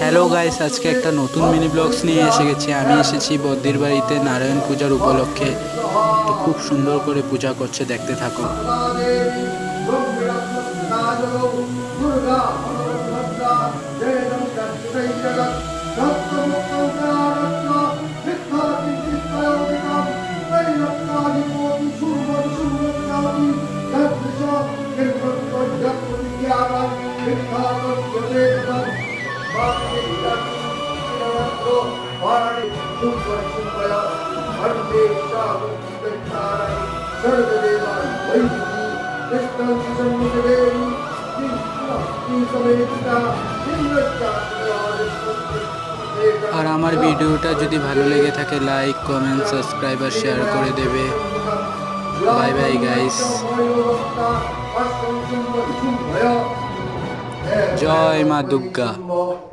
Hello guys, আজকে একটা নতুন মিনি ব্লগস নিয়ে এসে গেছি। আমি এসেছি বদ্দির বাড়িতে নারায়ণ পূজার উপলক্ষে। তো খুব সুন্দর করে পূজা করছে, দেখতে থাকো। আর আমার ভিডিওটা যদি ভালো লেগে থাকে, লাইক, কমেন্ট, সাবস্ক্রাইব আর শেয়ার করে দেবে। Bye bye guys. জয় মা দুর্গা।